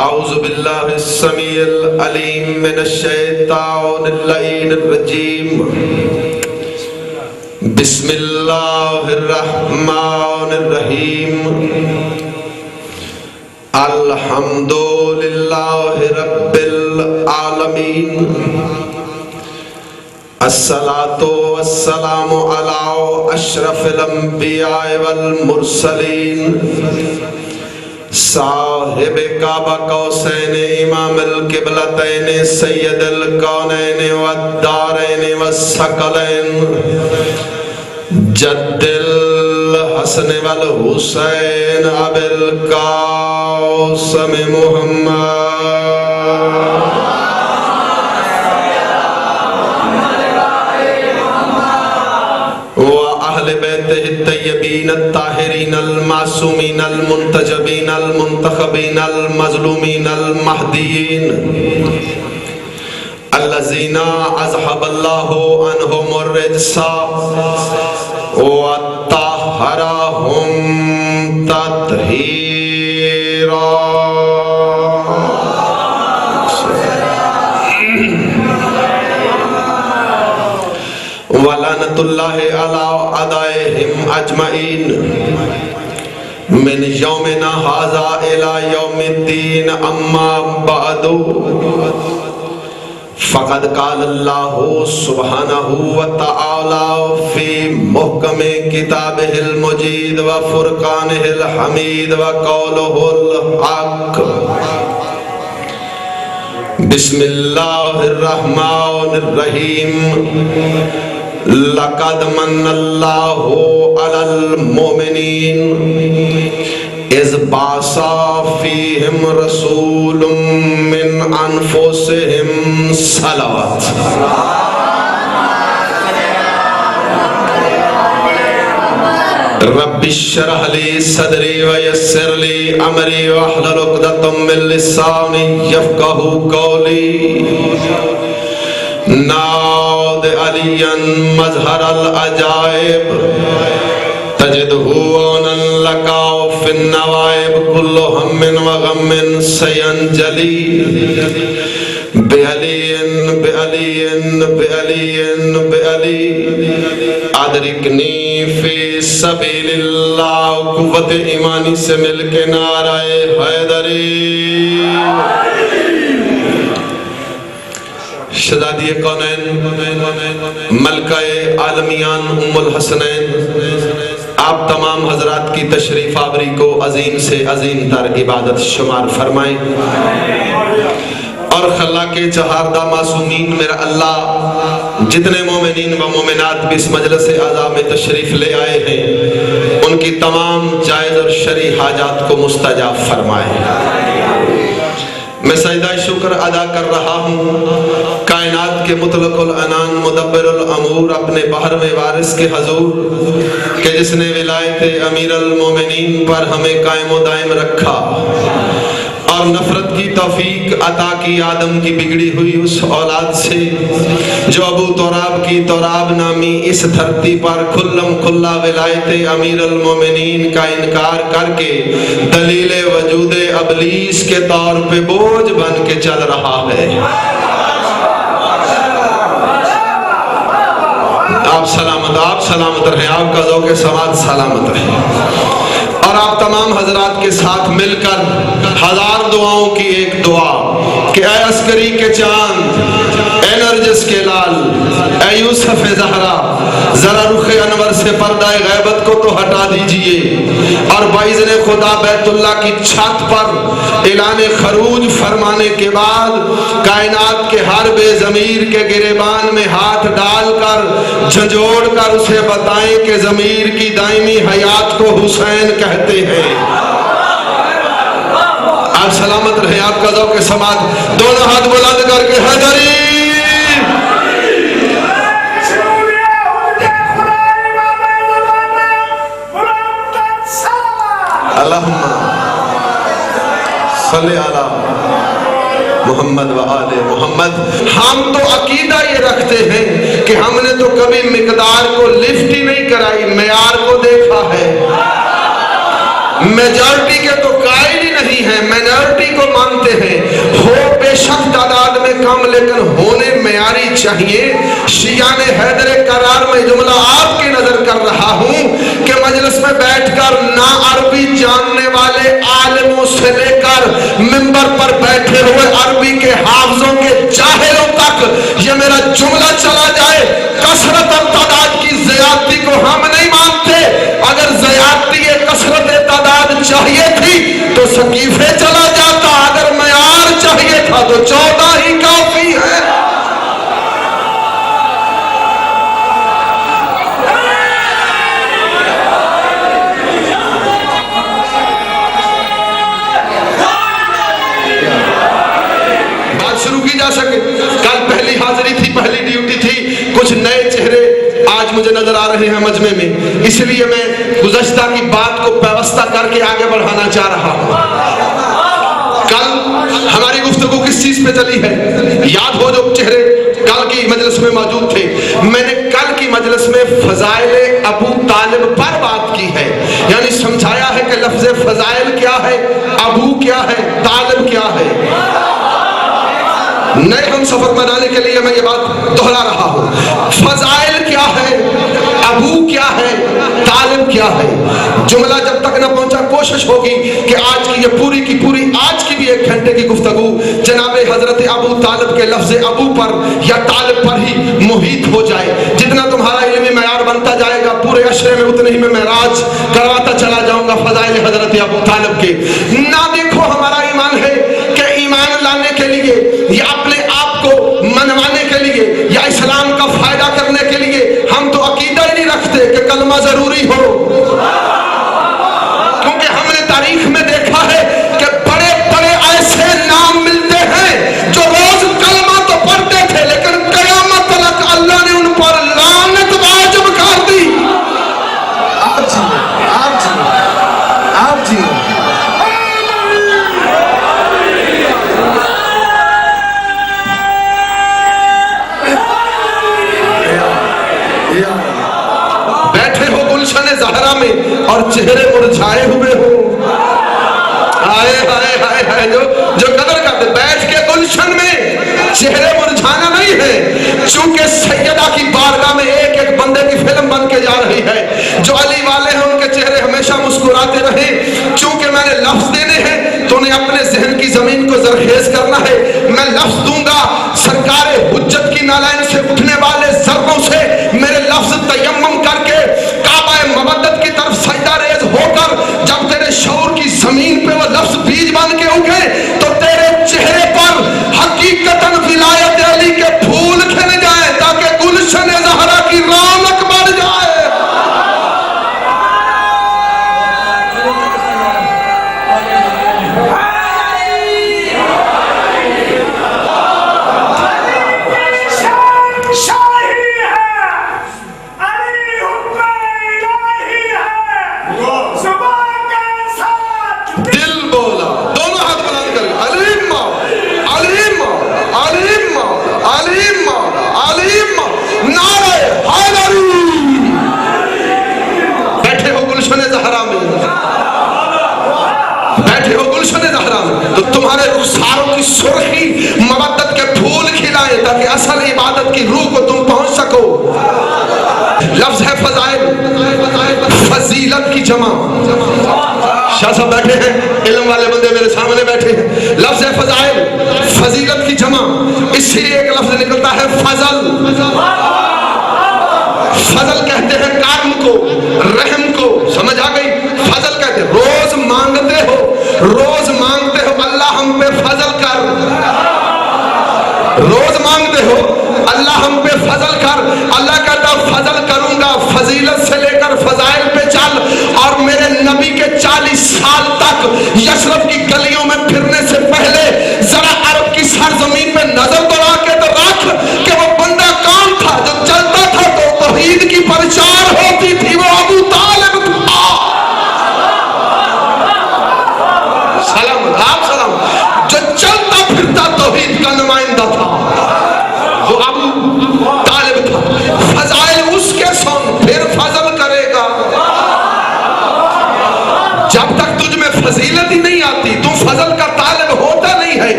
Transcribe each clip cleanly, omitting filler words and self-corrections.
اعوذ باللہ السمیع العلیم من الشیطان اللعین الرجیم بسم اللہ الرحمن الرحیم الحمد للہ رب العالمین الصلاة والسلام علی اشرف الانبیاء والمرسلین صاحب کعبہ قوسین امام القبلتین سید الکونین والدارین والثقلین جد الحسن والحسین ابی القاسم محمد وأهل بيته الطيبين الطاهرين المعصومين المنتجبين المنتخبين المظلومين المهديين الذين أذهب الله عنهم الرجس وطهرهم تطهيرا ولعنت اللہ علی اعدائهم اجمعین من یومنا ھذا الی یوم الدین اما بعد فقد قال اللہ سبحانہ وتعالی فی محکم کتابہ المجید وفرقانہ الحمید وقولہ الحق بسم اللہ الرحمن الرحیم لقد من اللہ علی المؤمنین اذ بعث فیہم رسول من انفسہم صلوات رب اشرح لی صدری ویسر لی امری واحلل عقدۃ من لسانی یفقہوا قولی ناد علی مظہر العجائب تجدہ عونا لکا فی النوائب کل ہم وغم سینجلی بعلی بعلی بعلی بعلی ادرکنی فی سبیل اللہ قوت ایمانی سے مل کے نعرہ حیدری شہزادی کونین ملکہ عالمیان ام الحسنین آپ تمام حضرات کی تشریف آوری کو عظیم سے عظیم تر عبادت شمار فرمائیں اور خلا کے چہاردہ معصومین میرا اللہ جتنے مومنین و مومنات بھی اس مجلس اعزا میں تشریف لے آئے ہیں ان کی تمام جائز اور شرعی حاجات کو مستجاب فرمائیں میں سجدہ شکر ادا کر رہا ہوں کائنات کے مطلق العنان مدبر الامور اپنے بحر میں وارث کے حضور کہ جس نے ولایت امیر المومنین پر ہمیں قائم و دائم رکھا اور نفرت کی توفیق عطا کی آدم کی بگڑی ہوئی اس اولاد سے جو ابو تراب کی تراب نامی اس دھرتی پر کھلم کھلا ولایت امیر المومنین کا انکار کر کے دلیل وجود ابلیس کے طور پہ بوجھ بن کے چل رہا ہے آپ سلامت رہیں آپ کا ذوق سماعت سلامت رہے اور آپ تمام حضرات کے ساتھ مل کر ہزار دعاؤں کی ایک دعا کہ اے عسکری کے چاند اے نرجس کے لال اے یوسف زہرا ذرا رخ انور سے پردہ غیبت کو تو ہٹا دیجئے اور باذن خدا بیت اللہ کی چھت پر اعلان خروج فرمانے کے بعد کائنات کے ہر بے ضمیر کے گریبان میں ہاتھ ڈال کر جھنجھوڑ کر اسے بتائیں کہ ضمیر کی دائمی حیات کو حسین کہتے ہیں آپ سلامت رہے آپ کا ذوق سماعت دونوں ہاتھ بلند کر کے حیدری اللہم صلی علی محمد و آل محمد. ہم تو عقیدہ یہ رکھتے ہیں کہ ہم نے تو کبھی مقدار کو لفٹ ہی نہیں کرائی, معیار کو دیکھا ہے. میجارٹی کے تو قائل ہی نہیں ہیں, مائنارٹی کو مانتے رہے ہیں، ہو بے شک تعداد میں کم لیکن ہونے معیاری چاہیے۔ شیعان حیدر کرار میں جملہ آپ کی نظر کر رہا ہوں کہ مجلس میں بیٹھ کر نہ عربی جاننے والے عالموں سے لے کر منبر پر بیٹھے ہوئے عربی کے حافظوں کے جاہلوں تک یہ میرا جملہ چلا جائے، کثرت اور تعداد کی زیادتی کو ہم نہیں مانتے۔ اگر زیادتی کثرت تعداد چاہیے تھی تو سقیفے چلا جاتا، اگر معیار چاہیے تھا تو 14 ہی کافی ہے۔ بات شروع کی جا سکے۔ کل پہلی حاضری تھی، پہلی ڈیوٹی تھی، کچھ نئے چہرے آج مجھے نظر آ رہے ہیں مجمع میں، اس لیے میں گزشتہ کی بات کو پیوستہ کر کے آگے بڑھانا چاہ رہا ہوں۔ کل ہماری گفتگو کس چیز پہ چلی ہے؟ یاد ہو جو چہرے کل کی مجلس میں موجود تھے، میں نے کل کی مجلس میں فضائل ابو طالب پر بات کی ہے، یعنی سمجھایا ہے کہ لفظ فضائل کیا ہے، ابو کیا ہے، طالب کیا ہے۔ نئے ہم سفر بنانے کے لیے میں یہ بات دہرا رہا ہوں، فضائل کیا ہے، ابو کیا ہے، طالب کیا ہے۔ جملہ جب تک نہ پہنچا کوشش ہوگی کہ آج کی یہ پوری کی پوری آج کی بھی 1 گھنٹے کی گفتگو جناب حضرت ابو طالب کے لفظ ابو پر یا طالب پر ہی محیط ہو جائے۔ جتنا تمہارا علمی معیار بنتا جائے گا پورے عشرے میں اتنے ہی میں معراج کرواتا چلا جاؤں گا فضائل حضرت ابو طالب کے۔ نہ دیکھو ہمارا ایمان ہے کہ ایمان لانے کے لیے یا اپنے آپ کو منوانے کے لیے یا اسلام کا فائدہ کرنے کے لیے ہم تو عقیدہ ہی نہیں رکھتے کہ کلمہ ضروری ہو، کیونکہ ہم نے تاریخ میں دیکھا ہے کہ بڑے بڑے ایسے نام ملتے ہیں جو روز کلمہ تو پڑھتے تھے لیکن قیامت تک اللہ نے ان پر لعنت واجب کر دی۔ آپ جی بیٹھے ہو گلشن زہرا میں اور چہرے مرجھائے ہوئے ہو، ہائے ہائے ہائے ہائے، جو قدر کرتے بیٹھ کے گلشن میں چہرے مرجھانا نہیں ہے، چونکہ سیدہ کی بارگاہ میں ایک ایک بندے کی فلم بن کے جا رہی ہے، جو علی والے ہیں ان کے چہرے ہمیشہ مسکراتے رہیں۔ چونکہ میں نے لفظ دینے ہیں تو انہیں اپنے ذہن کی زمین کو زرخیز کرنا ہے، میں لفظ دوں گا، سرکار حجت کی نالائن سے اٹھنے والے ذروں سے میرے لفظ تیمم کر کے کعبہ مودت کی طرف سجدہ ریز ہو کر جب تیرے شعور کی زمین پہ وہ لفظ بیج بن کے اگے تو تیرے چہرے پر حقیقتاً ولایت علی کے پھول کھل جائیں تاکہ گلشن زہرا کی رونق بڑھ جائے۔ تو تمہارے رخساروں کی سرخی مودت کے پھول کھلائے تاکہ اصل عبادت کی روح کو تم پہنچ سکو۔ لفظ ہے فضائل، فضیلت کی جمع۔ شاہ صاحب بیٹھے ہیں، علم والے بندے میرے سامنے بیٹھے ہیں۔ لفظ ہے فضائل، فضیلت کی جمع، اس سے ایک لفظ نکلتا ہے فضل۔ فضل کہتے ہیں کرم کو، رحم کو، سمجھ آ گئی؟ فضل کہتے ہیں روز مانگتے ہو، روز مانگتے ہو اللہ ہم پہ فضل کر، روز مانگتے ہو اللہ ہم پہ فضل کر۔ اللہ کہتا فضل کروں گا، فضیلت سے لے کر فضائل پہ چل، اور میرے نبی کے 40 سال تک یثرب کی گلیوں میں پھرنے سے پہلے ذرا عرب کی سرزمین پہ نظر دوڑا کے تو رکھ کہ وہ بندہ کون تھا جو چلتا تھا تو توحید کی پرچار ہوتی تھی، وہ ابو طالب تھا۔ سلام آپ سلام، جو چلتا پھرتا توحید کا نمائندہ تھا وہ ابو طالب تھا۔ فضائل اس کے سن، پھر فضل کرے گا۔ جب تک تجھ میں فضیلت ہی نہیں آتی تو فضل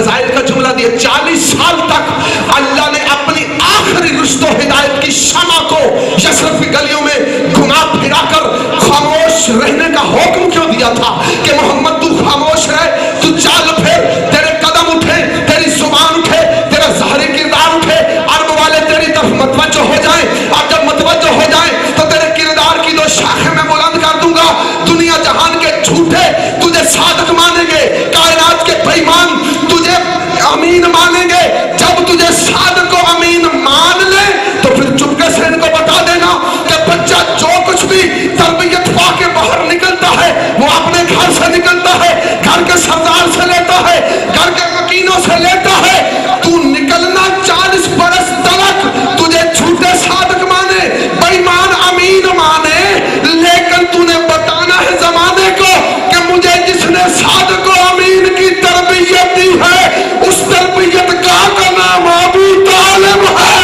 فضائل کا جملہ دیا. 40 سال تک اللہ نے اپنی آخری رشد و ہدایت کی شمع کو یثرب کی گلیوں میں گھما پھرا کر خاموش رہنے کا حکم کیوں دیا تھا کہ محمد تو خاموش رہ, تو چال پھر, تیرے قدم اٹھے, تیری زبان اٹھے, تیرا ظاہری کردار اٹھے, عرب والے تیری طرف متوجہ ہو جائیں, اور جب متوجہ ہو جائیں تو تیرے کردار کی 2 شاخیں میں بلند کر دوں گا. دنیا جہان کے جھوٹے تجھے صادق مانیں گے, کائنات کے بے ایمان تجھے امین مانیں گے. جب تجھے صادق و امین مان لے تو پھر چپکے سے ان کو بتا دینا کہ بچہ جو کچھ بھی تربیت پا کے باہر نکلتا ہے وہ اپنے گھر سے نکلتا ہے, گھر کے سردار سے لیتا ہے, گھر کے مکینوں سے لیتا ہے. تو نکلنا 40 برس تلک تجھے جھوٹے صادق مانے, بے ایمان امین مانے, لیکن تو نے بتانا ہے زمانے کو کہ مجھے جس نے صادق و امین کی تربیت دی ہے اس تربیت کا نام ابو طالب ہے.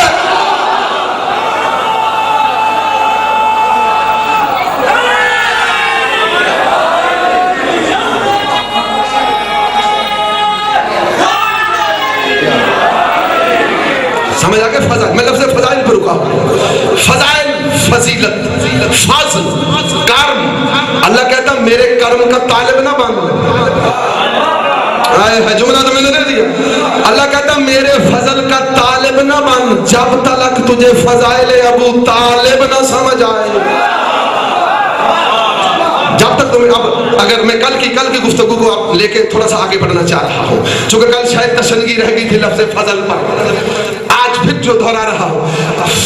سمجھ آگے فضائل, میں لفظ فضائل پر رکا ہوں. فضائل, فضیلت, فضل, کرم. اللہ کہتا میرے کرم کا طالب نہ بن. جملہ تو میں نے دے دیا. اللہ کہتا میرے فضل کا طالب نہ بن جب تک تجھے فضائل ابو طالب نہ سمجھ آئے. جب تک تمہیں, اب اگر میں کل کی گفتگو کو آپ لے کے تھوڑا سا آگے بڑھنا چاہ رہا ہوں, چونکہ کل شاید تشنگی رہ گئی تھی لفظ فضل پر, آج پھر جو دہرا رہا ہوں.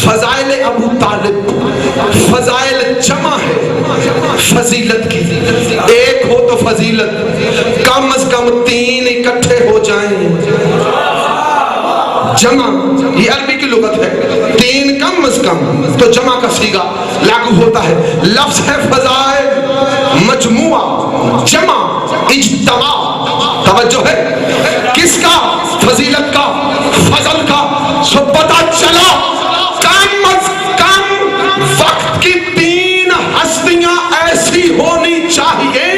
فضائل ابو طالب, فضائل جمع ہے فضیلت کی. ایک ہو تو فضیلت, کم از کم 3 اکٹھے ہو جائیں. جمع یہ عربی کی لغت ہے, 3 کم از کم تو جمع کا صیغہ لاگو ہوتا ہے. لفظ ہے فضائل, مجموعہ, جمع, اجتماع. توجہ ہے کس کا؟ فضیلت کا, فضل کا. سو پتہ چلا کم از کم وقت کی 3 ہستیاں ایسی ہونی چاہیے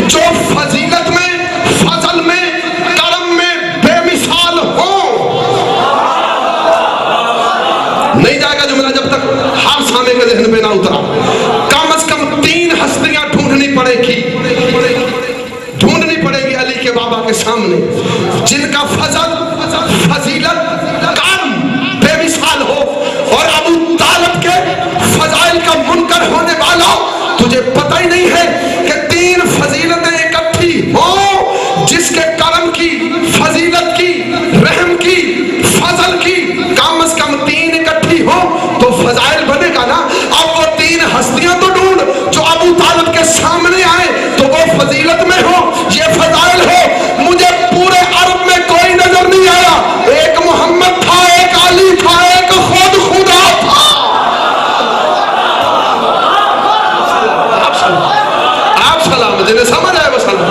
جو فضیلت میں, فضل میں, کرم میں بے مثال ہوں. نہیں جائے گا جملہ جب تک ہر سامنے کے ذہن پہ نہ اترا. کم از کم 3 ہستیاں ڈھونڈنی پڑے گی علی کے بابا کے سامنے جن کا فضل, فضیلت, کرم بے مثال ہو. اور ابو طالب کے فضائل کا منکر ہونے والا تجھے پتہ ہی نہیں ہے کہ 3 فضیلتیں اکٹھی ہوں, جس کے کرم کی, فضیلت کی, رحم کی, فضل کی کم از کم 3 اکٹھی ہوں تو فضائل بنے گا نا. اب وہ 3 ہستیاں تو ڈھونڈ جو ابو طالب کے سامنے آئے تو وہ فضیلت میں ہو, یہ فضائل ہو. مجھے پورے عرب میں کوئی نظر نہیں آیا. ایک محمد تھا, ایک علی تھا, ایک خود خدا تھا. آپ سلام, جنہیں سمجھ آئے وہ سلام.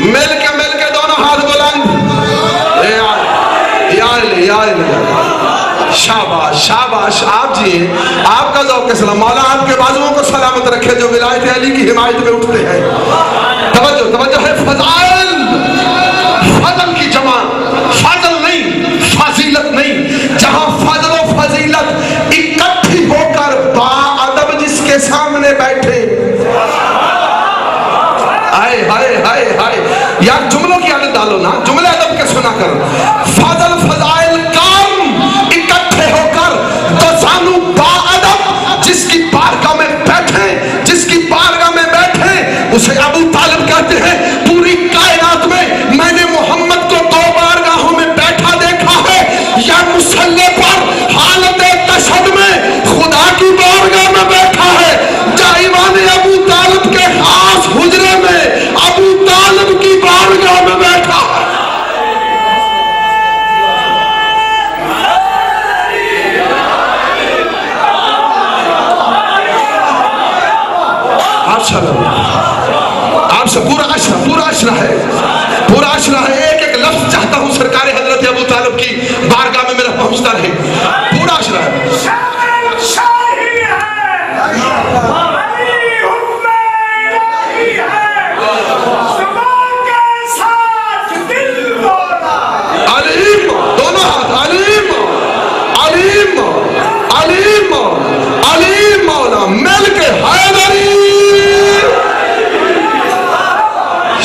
مل کے دونوں ہاتھ بلند. شاباش شاباش. آپ جی آپ کا ذوق سلام. مولا آپ کے بازوؤں کو سلامت رکھے جو ولایت علی کی حمایت میں اٹھتے ہیں. توجہ ہے. فضائل, فضل کی جمع, فضل نہیں فضیلت نہیں. جہاں فضل و فضیلت اکٹھی ہو کر با ادب جس کے سامنے بیٹھے, ہائے ہائے ہائے ہائے یار جملوں کی عادت ڈالو نا, جملے ادب کے سنا کر. فضل, فضائل, کام اکٹھے ہو کر تو زانو با ادب جس کی بارگاہ میں بیٹھے, جس کی بارگاہ میں بیٹھے اسے ابو طالب کہتے ہیں. پوری کائنات میں نے محمد کو 2 بارگاہوں میں بیٹھا دیکھا ہے, یا مصلی پر حالت تشہد میں خدا کی بارگاہ میں بیٹھا ہے, یا ایوان ابو طالب کے خاص حجرے میں ابو طالب کی بارگاہ میں بیٹھا ہے. آپ سے پورا عشرہ ہے, پورا عشرہ ہے. ایک لفظ چاہتا ہوں سرکار حضرت ابو طالب کی بارگاہ میں میرا پہنچتا رہے. پورا عشرہ ہے. شاہی ہے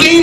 3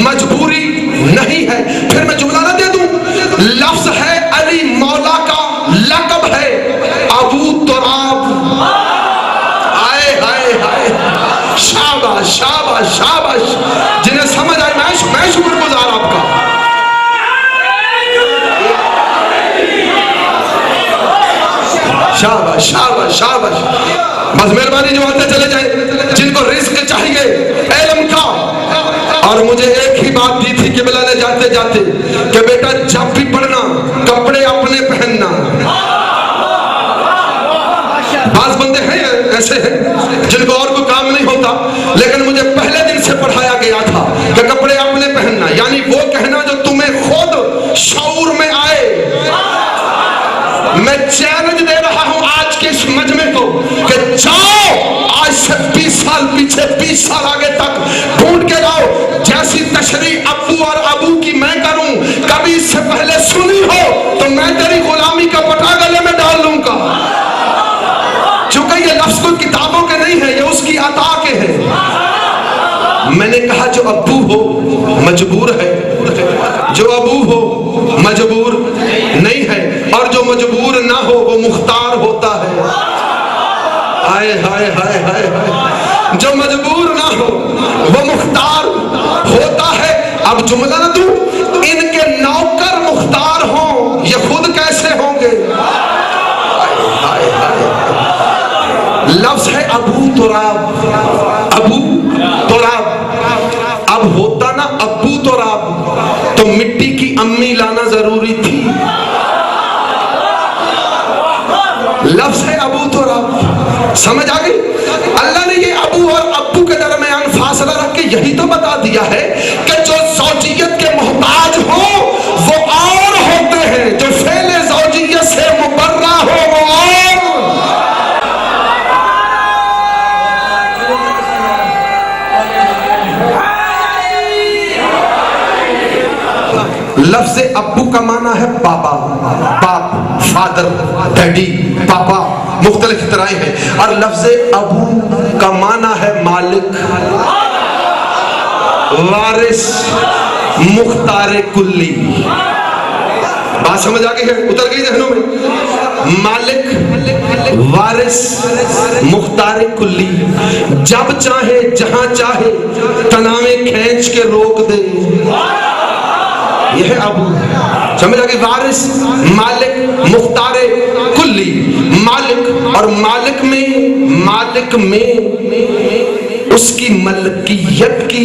مجبوری نہیں ہے. پھر میں جملہ نہ دے دوں, لفظ ہے علی مولا کا, لقب ہے ابو تراب. آئے ہائے ہائے, شاباش شاباش شاباش, جنہیں سمجھ آئے میں شکر گزار آپ کا. شاباش شاباش شاباش. بس مہربانی جو آتے چلے جائیں جن کو رزق چاہیے علم کا. اور مجھے ایک ہی بات دی تھی قبلہ نے جاتے جاتے کہ بیٹا جب بھی پڑھنا کپڑے اپنے پہننا. بعض بندے ہیں ایسے ہیں جن کو اور کوئی کام نہیں ہوتا, لیکن مجھے پہلے دن سے پڑھایا گیا تھا کہ کپڑے اپنے پہننا, یعنی وہ کہنا جو تمہیں خود شعور میں آئے. میں چیلنج دے رہا ہوں آج کے اس مجمع کو کہ جاؤ آج سے 20 سال پیچھے 20 سال آگے تک ڈھونڈ کے لاؤ, جیسی تشریح ابو اور ابو کی میں کروں کبھی اس سے پہلے سنی ہو تو میں تیری غلامی کا پٹا گلے میں ڈال لوں گا. چونکہ یہ لفظ کوئی کتابوں کے نہیں ہے, یہ اس کی عطا کے ہیں. میں نے کہا جو ابو ہو مجبور ہے, جو ابو ہو مجبور نہیں ہے, اور جو مجبور نہ ہو وہ مختار ہوتا ہے. ہائے ہائے ہائے ہائے ہائے, جو مجبور نہ ہو وہ مختار ہوتا ہے. اب جملہ نہ دوں, ان کے نوکر مختار ہوں یہ خود کیسے ہوں گے. ہائے ہائے, لفظ ہے ابو تراب, ابو تراب. اب ہوتا نا ابو تراب تو مٹی کی امی لانا ضروری تھی. لفظ ہے ابو تراب, سمجھ آ گئی. اللہ نے یہ ابو اور ابو کے درمیان فاصلہ رکھ کے یہی تو بتا دیا ہے کہ جو زوجیت کے محتاج ہوں وہ اور ہوتے ہیں, جو فعل زوجیت سے مبرہ ہو وہ اور. لفظ ابو کا معنی ہے بابا, باپ, فادر, ڈیڈی, پاپا, مختلف طرح ہیں. اور لفظ ابو کا معنی ہے مالک, وارث, مختار کلی. بات سمجھ آ گئی ہے, اتر گئی ذہنوں میں. مالک, وارث, مختار کلی, جب چاہے جہاں چاہے تناویں کھینچ کے روک دے. یہ ہے ابو, سمجھ آ گئی. وارث, مالک, مختار کلی. مالک, اور مالک میں اس کی ملکیت کی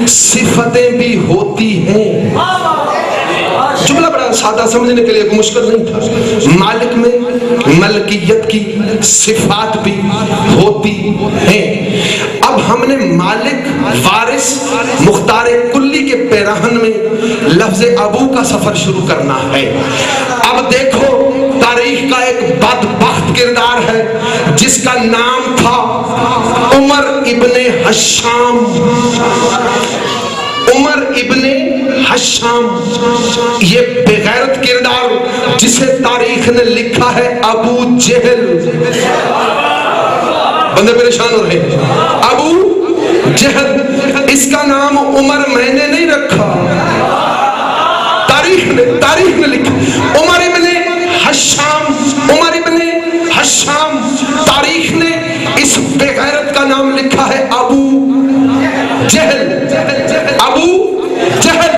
صفتیں بھی ہوتی ہیں. جملہ بڑا سادہ سمجھنے کے لیے کوئی مشکل نہیں تھا. مالک میں ملکیت کی صفات بھی ہوتی ہیں. اب ہم نے مالک, وارث, مختار کلی کے پیراہن میں لفظ ابو کا سفر شروع کرنا ہے. اب دیکھو تاریخ کا ایک بدبخت کردار ہے جس کا نام تھا عمر ابن حشام. عمر ابن حشام, یہ بغیرت کردار جسے تاریخ نے لکھا ہے ابو جہل. بندے پریشان ہو رہے ہیں. ابو جہل, اس کا نام عمر میں نے نہیں رکھا, تاریخ نے لکھا. عمر ابن حشام, عمر ابن حشام, تاریخ نے اس بغیرت کا نام لکھا ہے ابو جہل. ابو جہل,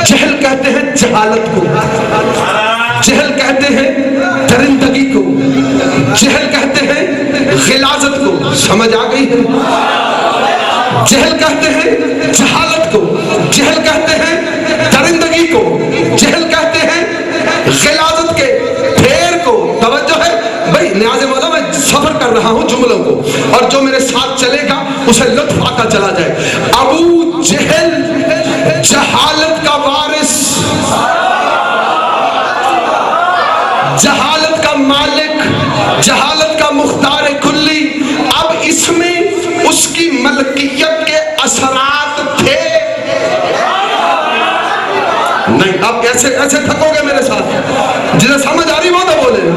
جہل کہتے ہیں جہالت کو, جہل کہتے ہیں درندگی کو, جہل کہتے ہیں غلاظت کو. سمجھ آ گئی ہے. جہل کہتے ہیں جہالت کو, جہل کہتے ہیں درندگی کو, جہل کہتے ہیں غلاظت کے پھیر کو. توجہ ہے بھائی, نیاز مولا میں سفر کر رہا ہوں جملوں کو, اور جو میرے ساتھ چلے گا اسے لطف آتا چلا جائے. ابو جہل جہالت کا وارث, جہالت کا مالک, جہالت کا مختار کلی. اب اس میں اس کی ملکیت کے اثرات تھے نہیں. اب ایسے تھکو گے میرے ساتھ, جنہیں سمجھ آ رہی وہ تو بولے.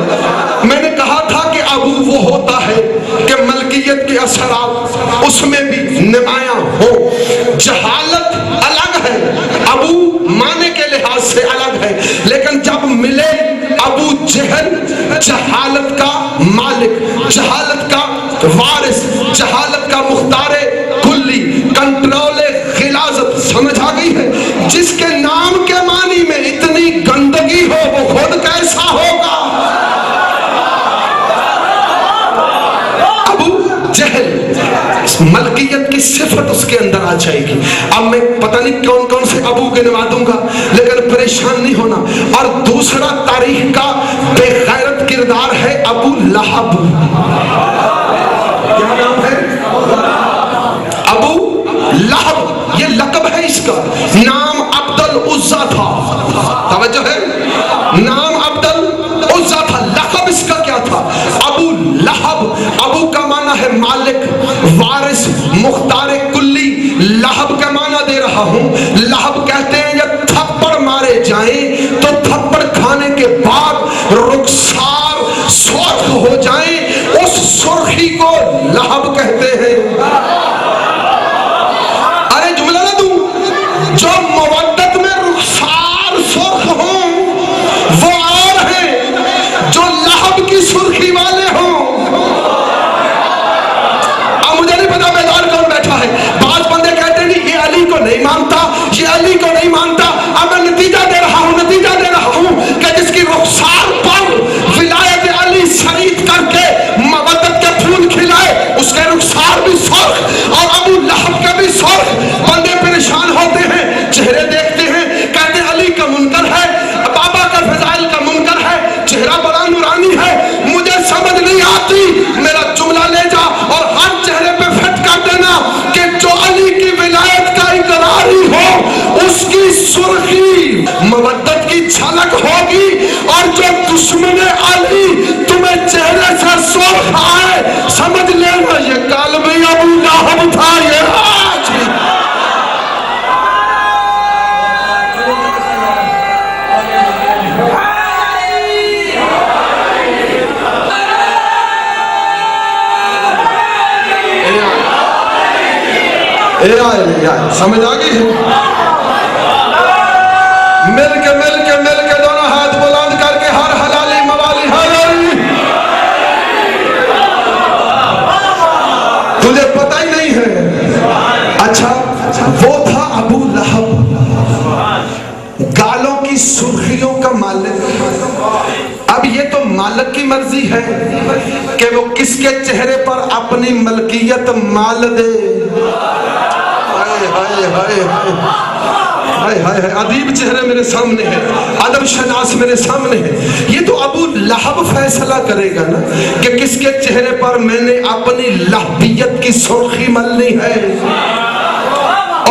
میں نے کہا تھا کہ ابو وہ ہوتا ہے کہ ملکیت کے اثرات اس میں بھی نمایاں ہو. جہالت جہالت کا مالک، جہالت کا وارث، جہالت کا مختار کلی، کنٹرول غلاظت، سمجھ آ گئی ہے؟ جس کے نام کے معنی میں اتنی گندگی ہو وہ خود کیسا ہوگا؟ ابو جہل، ملکیت کی صفت اس کے اندر آ جائے گی۔ اب میں پتہ نہیں کون کون سے ابو گنوا دوں گا، لیکن پریشان نہیں ہونا۔ اور دوسرا تاریخ کا بے غیرت کردار ہے ابو لہب۔ کیا نام ہے؟ ابو لہب، یہ لقب ہے اس کا۔ نام عبد العزا تھا، توجہ ہے، نام عبد العزا تھا، لقب اس کا کیا تھا؟ ابو لہب۔ ابو کا معنی ہے مالک، وارث، مختار کلی۔ لہب کا معنی دے رہا ہوں، لہب کہتے ہیں جب تھپڑ مارے جائیں تو تھپڑ کھانے کے بعد رخسار سرخ ہو جائیں، اس سرخی کو لہب کہتے ہیں۔ ارے جملہ نہ دوں، جو مودت میں رخسار سرخ ہوں وہ اور ہیں، جو لہب کی سرخی والے ہوں۔ اب مجھے نہیں پتا بیدار کون بیٹھا ہے۔ بعض بندے کہتے ہیں یہ علی کو نہیں مانتا، یہ علی کو نہیں مانتا۔ اب میں نتیجہ دے رہا ہوں، نتیجہ دے رہا ہوں کہ جس کی رخسار پر ولایت علی شریف کر کے مودت کے پھول کھلائے، اس کے رخسار بھی سرخ اور ابو لہب کا بھی سرخ۔ بندے پریشان ہوتے ہیں، چہرے دیکھتے ہیں، کہتے ہیں علی کا منکر ہے، بابا کا فضائل کا منکر ہے، چہرہ بڑا نورانی ہے۔ مجھے سمجھ نہیں آتی، میرا جملہ لے جا اور ہر چہرے پہ فٹ کر دینا کہ جو علی کی ولایت کا اقراری ہو اس کی سرخی مودت کی جھلک ہوگی، اور جو دشمن علی تمہیں چہرے سے سرخ آئے سمجھ لینا یہ قلب ابو لہب تھا۔ یہ آج سمجھ آ گئی ہے؟ مل کے دونوں ہاتھ بلند کر کے ہر حلالی موالی حلالی۔ تجھے پتہ ہی نہیں ہے؟ اچھا وہ تھا ابو لہب، گالوں کی سرخیوں کا مالک۔ اب یہ تو مالک کی مرضی ہے کہ وہ کس کے چہرے پر اپنی ملکیت مال دے۔ ادیب چہرے میرے سامنے ہے، ادب شناس میرے سامنے ہے۔ یہ تو ابو لہب فیصلہ کرے گا نا کہ کس کے چہرے پر میں نے اپنی لہبیت کی سرخی ملنی ہے۔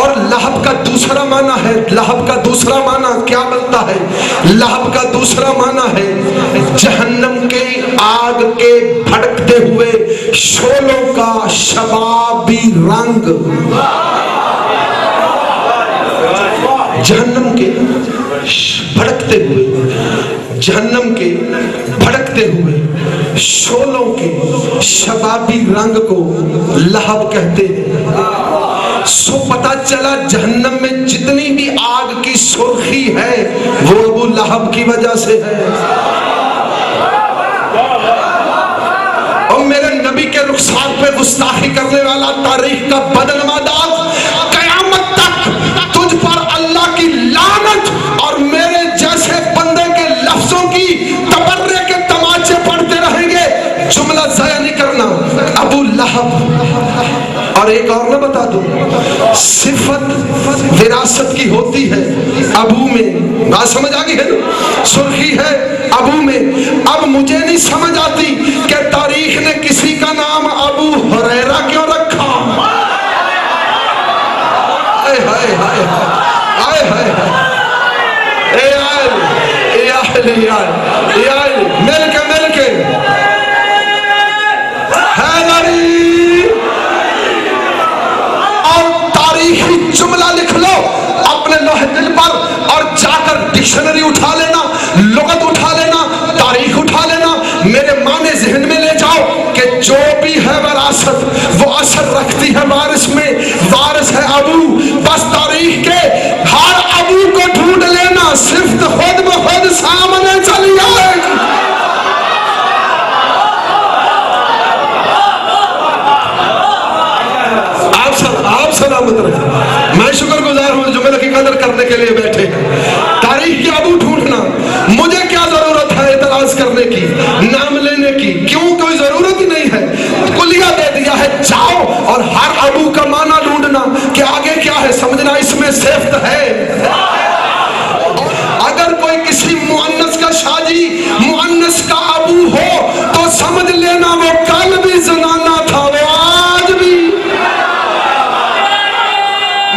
اور لہب کا دوسرا معنی ہے، لہب کا دوسرا معنی کیا بنتا ہے؟ لہب کا دوسرا معنی ہے جہنم کے آگ کے بھڑکتے ہوئے شعلوں کا شبابی رنگ۔ جہنم کے بھڑکتے ہوئے، جہنم کے بھڑکتے ہوئے شعلوں کے شبابی رنگ کو لہب کہتے ہیں۔ سو پتہ چلا جہنم میں جتنی بھی آگ کی سرخی ہے وہ ابو لہب کی وجہ سے ہے۔ اور میرے نبی کے رخسار پہ گستاخی کرنے والا تاریخ کا بدنما داغ قیامت تک تجھ پر اللہ کی لعنت اور میرے جیسے بندے کے لفظوں کی تبرے کے تماچے پڑتے رہیں گے۔ جملہ ضائع نہیں کرنا، ابو لہب۔ اور ایک اور نہ بتا دوں، صفت وراثت کی ہوتی ہے ابو میں، بات سمجھ آگئی ہے نا؟ سرخی ہے ابو میں۔ اب مجھے نہیں سمجھ آتی کہ تاریخ نے کسی کا نام ابو ہریرہ کیوں رکھا؟ ہائے ہائے ہائے ہائے ہائے اے آئل اے آئل مل کے حیدری اور تاریخی جملہ لکھ لو اپنے لوح دل پر، اور جا کر ڈکشنری اٹھا لینا، لغت اٹھا لینا، تاریخ اٹھا لینا، میرے معنی ذہن میں لے جاؤ کہ جو بھی ہے وراثت وہ اثر رکھتی ہے وارث میں۔ وارث ہے ابو، بس تاریخ کے ہر ابو کو ڈھونڈ لینا، صرف خود بخود سامنے چلی آئے گی۔ قدر کرنے کے لیے بیٹھے ہیں. تاریخ کے ابو ڈھونڈنا, مجھے کیا ضرورت ہے اعتراض کرنے کی, نام لینے کی؟ کیوں, کوئی ضرورت ہی نہیں ہے. کلیہ دے دیا ہے, جاؤ اور ہر ابو کا معنی ڈھونڈنا کہ آگے کیا ہے, سمجھنا اس میں صفت ہے. اگر کوئی کسی مؤنث کا شاجی, مؤنث کا ابو ہو تو سمجھ لینا وہ کل بھی زنانہ تھا, وہ آج بھی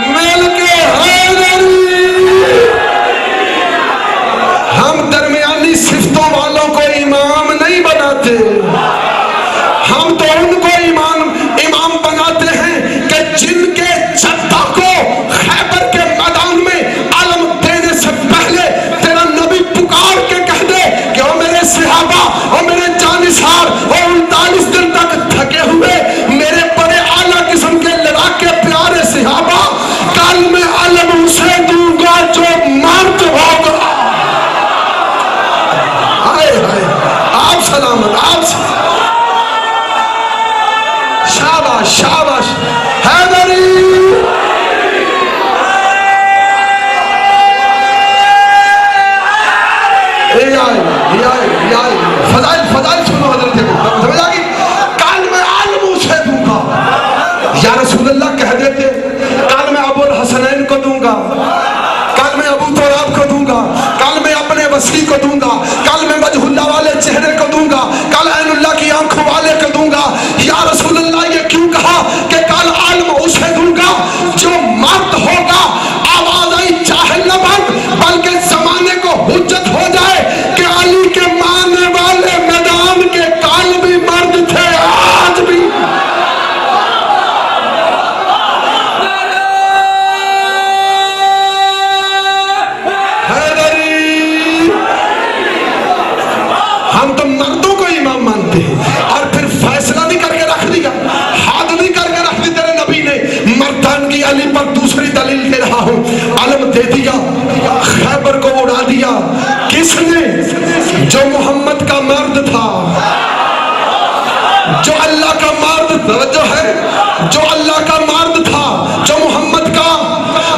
مل کے ہم درمیانی صفتوں والوں کو امام نہیں بناتے, ہم تو ان کو امام بناتے ہیں کہ جن کے جدہ کو خیبر کے میدان میں علم دینے سے پہلے تیرا نبی پکار کے کہہ دے کہ وہ میرے صحابہ اور میرے جانثار اور 39 دن تک تھکے ہوئے میرے بڑے اعلیٰ قسم کے لڑاکے پیارے صحابہ, کل میں علم اسے دوں گا جو مرد ہوگا. آپ سلامت, آپ شاباش شاباش حیدری. فضائل سنو حضرت کو, سمجھ آگئی. کل میں علم اسے دوں گا, یا رسول اللہ کہہ دیتے کل میں ابو الحسنین کو دوں گا, کل میں ابو تراب کو دوں گا, کل میں اپنے وسیع کو دوں گا, کل میں وجہ اللہ والے چہرے کو دوں گا, کل عین اللہ کی آنکھوں والے کو دوں گا. یا رسول اللہ یہ کیوں کہا کہ کل علم اسے دوں گا جو مرد ہوگا؟ آواز آئی جاہل نہ بن, بلکہ زمانے کو حجت ہو جائے کہ علی کے ماننے والے میدان کے کل بھی مرد تھے, آج بھی. ہم تو مردوں کو امام مانتے ہیں اور پھر فیصلہ نہیں کر کے رکھ دیا, حد نہیں کر کے رکھ دی تیرے نبی نے. مردان کی علی پر دوسری دلیل دے رہا ہوں, علم دے دیا, خیبر کو اڑا دیا. کس نے؟ جو محمد کا مرد تھا, جو اللہ کا مرد, توجہ ہے, جو اللہ کا مرد تھا, جو محمد کا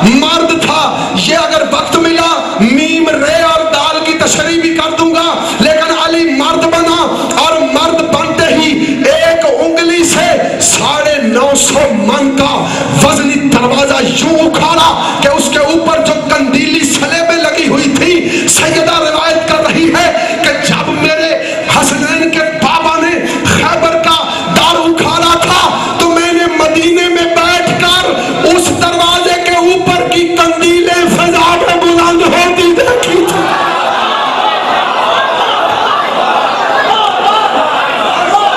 مرد تھا. یہ اگر وقت ملا میم رے اور دال کی تشریح بھی کر دوں گا, لیکن علی مرد بنا اور مرد بنتے ہی ایک انگلی سے 950 من کا وزنی دروازہ یوں اکھاڑا کہ اس کے اوپر جو کندیلی سلیبیں لگی ہوئی تھی. سیدہ روایت کر رہی ہے کہ جب میرے حسنین کے بابا نے خیبر کا دار اکھاڑا تھا تو میں نے مدینے میں بیٹھ کر اس دروازے کے اوپر کی کندیلیں فضا میں بلند ہوتی دیکھی تھی.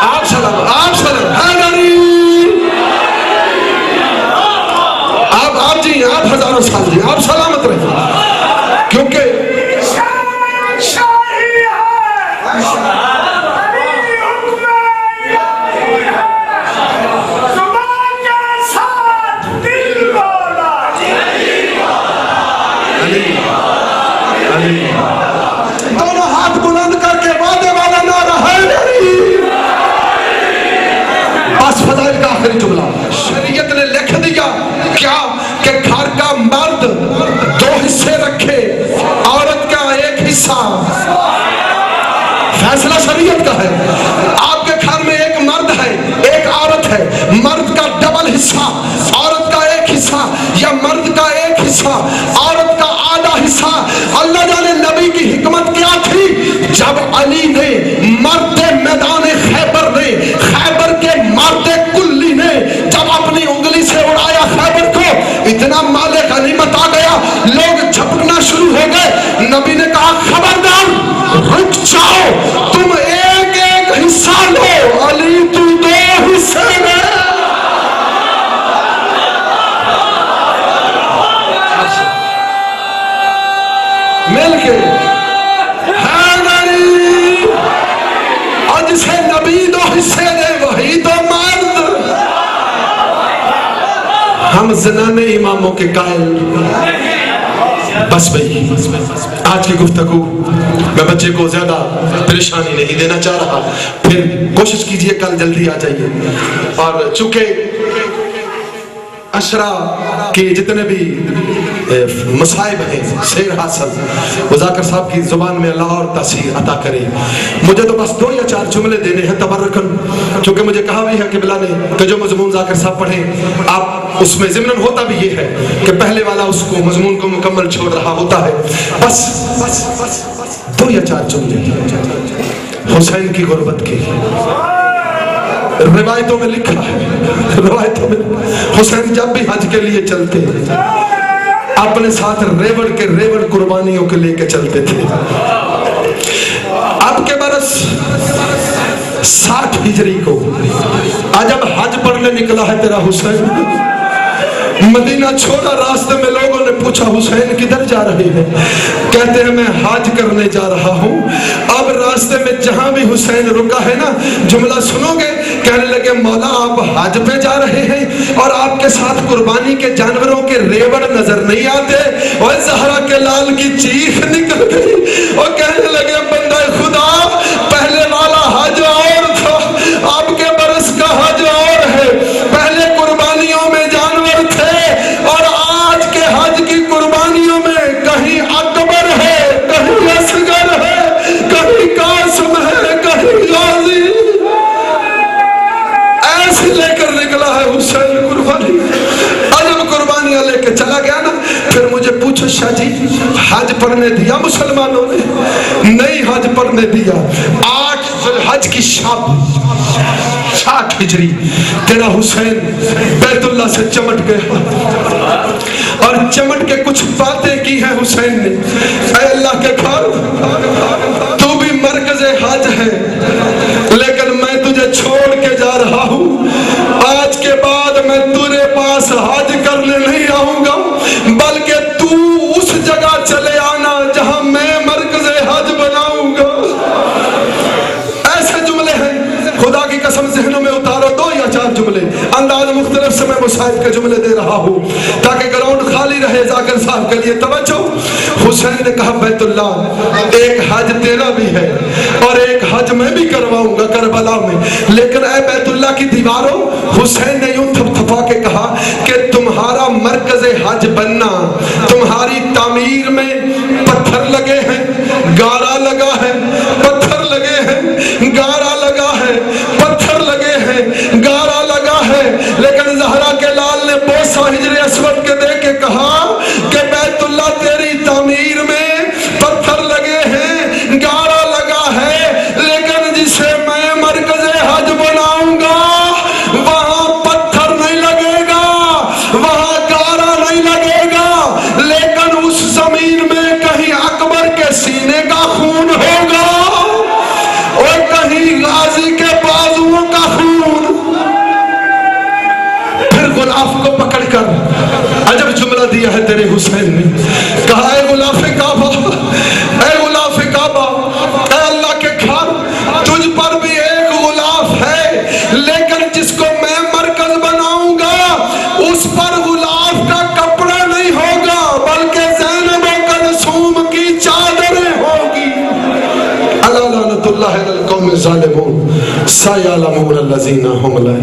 آپ سلام آپ جی, آپ ہزاروں سال جی, آپ سلامت رہے, کیونکہ دونوں ہاتھ بلند کر کے وعدے والا نعرہ ہے. بس فضائل کا آخری جملہ, شریعت نے لکھ دیا کیا کہ گھر کا مرد 2 حصے رکھے, عورت کا 1 حصہ. فیصلہ شریعت کا ہے. آپ کے گھر میں ایک مرد ہے, ایک عورت ہے, مرد کا ڈبل حصہ, عورت کا 1 حصہ, یا مرد کا 1 حصہ, عورت کا آدھا حصہ. اللہ جانے نبی کی حکمت کیا تھی. جب علی نے مرد میدان خیبر نے, خیبر کے مرد کلی نے جب اپنی انگلی سے اڑایا خیبر کو, اتنا مال غنیمت آ گیا, لوگ جھپٹنا شروع ہو گئے. نبی نے کہا خبردار, رک جاؤ, تم ایک ایک حصہ لو, علی تو 2 حصے لے. مل کے حیدری, اور جسے نبی 2 حصے دے وہی تو مرد. ہم زنانے اماموں کے قائل. بس بھئی, آج کی گفتگو میں بچے کو زیادہ پریشانی نہیں دینا چاہ رہا, پھر کوشش کیجئے کل جلدی آ جائیے. اور چونکہ عشرہ کہ جتنے بھی مصائب ہیں سیر حاصل وہ ذاکر صاحب کی زبان میں اللہ اور تاثیر عطا کرے. مجھے تو بس 2 یا 4 جملے دینے ہیں تبرکن، چونکہ مجھے کہا بھی ہے کہ بلا نے کہ جو مضمون ذاکر صاحب پڑھیں آپ اس میں ضمن ہوتا بھی یہ ہے کہ پہلے والا اس کو مضمون کو مکمل چھوڑ رہا ہوتا ہے. بس 2 یا 4 جملے حسین کی غربت کی. روایتوں میں لکھا ہے، روایتوں میں حسین جب بھی حج کے لیے چلتے اپنے ساتھ ریوڑ کے ریوڑ قربانیوں کے لے کے چلتے تھے. اب کے برس 60 ہجری کو جب حج پڑھنے نکلا ہے تیرا حسین، مدینہ چھوڑا، راستے میں لوگوں نے پوچھا حسین کدھر جا رہے ہیں؟ کہتے ہیں میں حج کرنے جا رہا ہوں. اب راستے میں جہاں بھی حسین رکا ہے نا، جملہ سنو گے، کہنے لگے مولا آپ حج پہ جا رہے ہیں اور آپ کے ساتھ قربانی کے جانوروں کے ریوڑ نظر نہیں آتے؟ اور زہرا کے لال کی چیخ نکل گئی اور کہنے لگے بندہ خدا، پہلے والا حج اور تھا، آپ کے برس کا حج اور ہے. پہلے قربانیوں میں جانور تھے اور آج کے حج کی قربانیوں میں کہیں اکبر ہے، کہیں اصغر ہے، کہیں قاسم ہے، کہیں غازی. ایسے لے کر نکلا ہے حسین قربانی. جب قربانیاں لے کے چلا گیا نا، پھر مجھے پوچھو شاہ جی حج پڑھنے دیا مسلمانوں نے؟ نہیں حج پڑھنے دیا. 8 ذوالحج کی شب 60 ہجری تیرا حسین بیت اللہ سے چمٹ گیا اور چمٹ کے کچھ باتیں کی ہیں حسین نے. اے اللہ کے گھر، تو بھی مرکز حج ہے لیکن میں تجھے چھوڑ کے جا رہا ہوں. آج کے بعد میں تیرے پاس حج کرنے نہیں آؤں گا، بلکہ تو اس جگہ چلے آنا جہاں میں مرکز حج بناؤں گا. ایسے جملے ہیں، خدا کی قسم ذہنوں میں اتارو. 2 یا 4 جملے انداز مختلف سے میں مصائب کے جملے دے رہا ہوں تاکہ گراؤنڈ خالی رہے. ذاکر صاحب کے لیے توجہ. حسین نے کہا بیت اللہ ایک حج تیرا بھی ہے اور ایک حج میں بھی کرواؤں گا کربلا میں، لیکن اے بیت اللہ کی دیواروں، حسین نے یوں تھپ تھپا کے کہا کہ تمہارا مرکز حج بننا، تمہاری تعمیر میں پتھر لگے ہیں، گارا لگا ہے، پتھر لگے ہیں، گارا لگا ہے، پتھر لگے ہیں، گارا لگا ہے. لیکن زہرا کے لال نے بوسہ ہجر اسود کے دے کے کہا کہ بیت اللہ تیری تعمیر میں پتھر لگے ہیں، گارا لگا ہے، لیکن جسے میں مرکز حج بناؤں گا وہاں پتھر نہیں لگے گا، وہاں گارا نہیں لگے گا، لیکن اس زمین میں کہیں اکبر کے سینے کا خون ہوگا اور کہیں غازی کے بازوؤں کا خون. پھر غلاف کو پکڑ کر عجب جملہ دیا ہے تیرے حسین نے. کہا اے غلاف کعبہ، اے غلاف کعبہ، اے اللہ کے گھر، تجھ پر بھی ایک غلاف ہے، لیکن جس کو میں مرکز بناؤں گا اس پر غلاف کا کپڑا نہیں ہوگا بلکہ زینب و کلثوم کی چادریں ہوگی. الا لعنت اللہ علی القوم الظالمون سیعلمون الذین هم لا